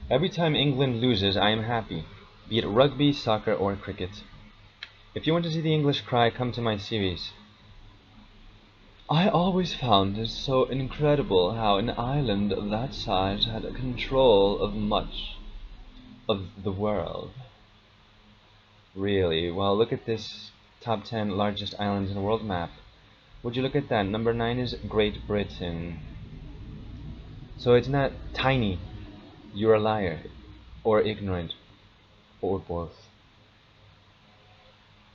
Every time England loses, I am happy, be it rugby, soccer, or cricket. If you want to see the English cry, come to my series. I always found it so incredible how an island of that size had control of much of the world. Really? Well, look at this top 10 largest islands in the world map. Would you look at that? Number 9 is Great Britain. So it's not tiny. You're a liar, or ignorant, or both.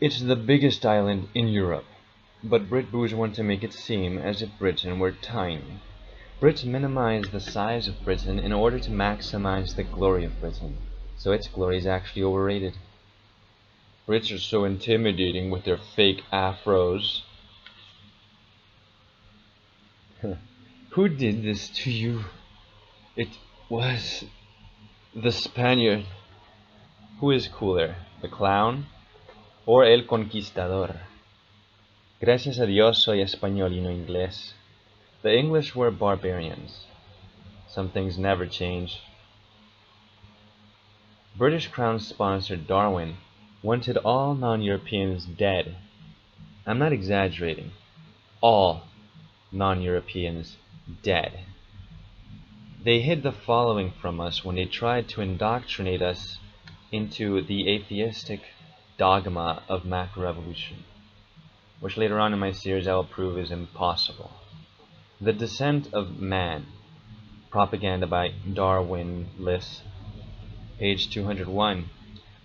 It's the biggest island in Europe, but Brit-boos want to make it seem as if Britain were tiny. Brits minimize the size of Britain in order to maximize the glory of Britain, so its glory is actually overrated. Brits are so intimidating with their fake afros. Who did this to you? It was the Spaniard. Who is cooler, the clown or el conquistador? Gracias a Dios soy español y no inglés. The English were barbarians. Some things never change. British Crown sponsor Darwin wanted all non-Europeans dead. I'm not exaggerating. All non-Europeans dead. They hid the following from us when they tried to indoctrinate us into the atheistic dogma of macroevolution, which later on in my series I will prove is impossible. The Descent of Man, propaganda by Darwinists, page 201.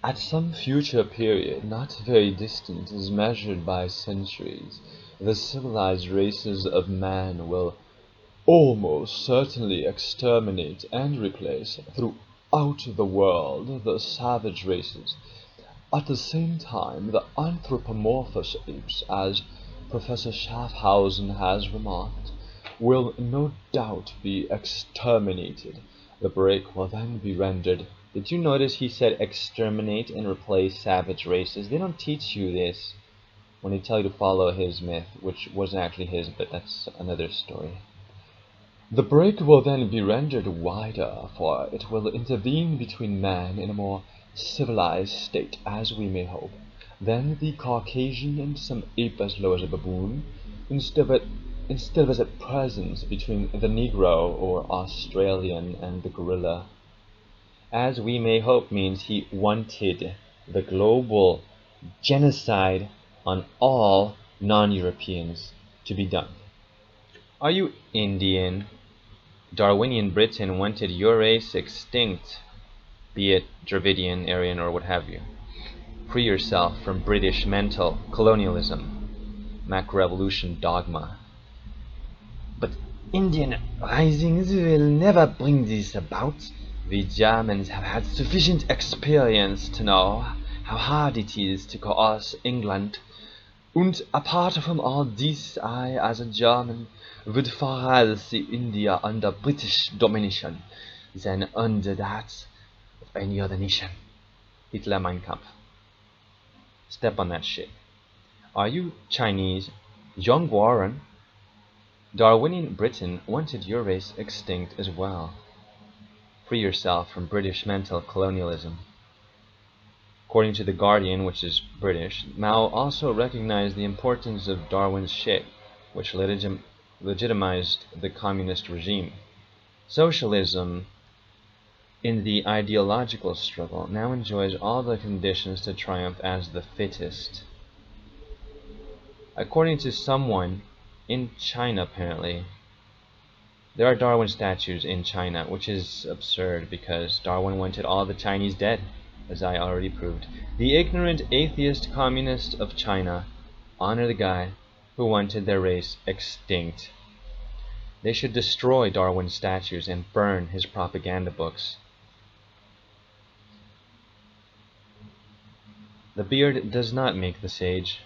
At some future period, not very distant as measured by centuries, the civilized races of man will almost certainly exterminate and replace throughout the world the savage races. At the same time, the anthropomorphous apes, as Professor Schaffhausen has remarked, will no doubt be exterminated. The break will then be rendered. Did you notice he said exterminate and replace savage races? They don't teach you this when they tell you to follow his myth, which wasn't actually his, but that's another story. The break will then be rendered wider, for it will intervene between man and a more civilized state, as we may hope. Then the Caucasian and some ape as low as a baboon, instead of as at present between the Negro or Australian and the gorilla. As we may hope means he wanted the global genocide on all non-Europeans to be done. Are you Indian? Darwinian Britain wanted your race extinct, be it Dravidian, Aryan, or what have you. Free yourself from British mental colonialism, macroevolution dogma. But Indian risings will never bring this about. The Germans have had sufficient experience to know how hard it is to coerce England. And apart from all this, I, as a German, would far rather see India under British domination than under that of any other nation. Hitler, Mein Kampf. Step on that shit. Are you Chinese? Young Warren? Darwinian Britain wanted your race extinct as well. Free yourself from British mental colonialism. According to The Guardian, which is British, Mao also recognized the importance of Darwin's shit, which legitimized the communist regime. Socialism, in the ideological struggle, now enjoys all the conditions to triumph as the fittest. According to someone in China, apparently, there are Darwin statues in China, which is absurd because Darwin wanted all the Chinese dead, as I already proved. The ignorant atheist communists of China honor the guy who wanted their race extinct. They should destroy Darwin's statues and burn his propaganda books. The beard does not make the sage.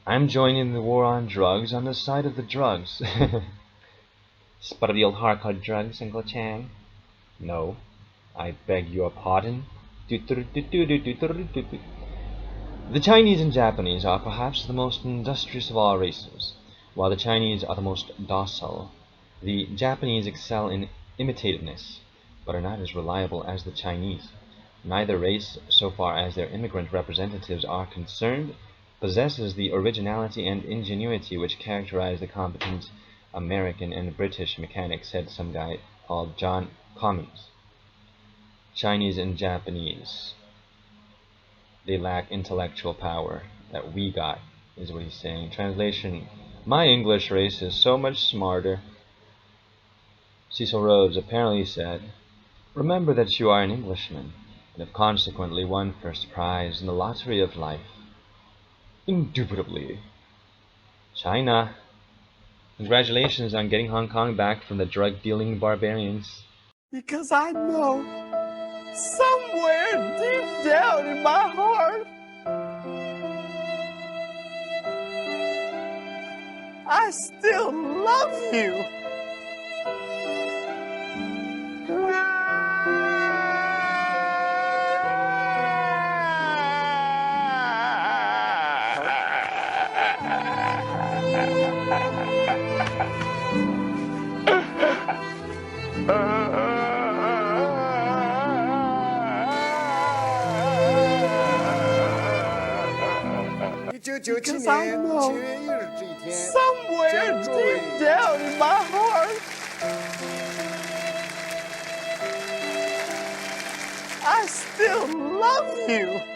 I'm joining the war on drugs on the side of the drugs. Sputtered the old hardcore drugs, Uncle Chang. No, I beg your pardon. The Chinese and Japanese are perhaps the most industrious of all races. While the Chinese are the most docile, the Japanese excel in imitativeness, but are not as reliable as the Chinese. Neither race, so far as their immigrant representatives are concerned, possesses the originality and ingenuity which characterize the competent American and British mechanics, said some guy called John Cummins. Chinese and Japanese, they lack intellectual power that we got, is what he's saying. Translation: my English race is so much smarter. Cecil Rhodes apparently said, remember that you are an Englishman, and have consequently won first prize in the lottery of life. Indubitably. China. Congratulations on getting Hong Kong back from the drug-dealing barbarians. Because I know, somewhere deep down in my heart, I still love you. Because I know, somewhere deep down in my heart, I still love you.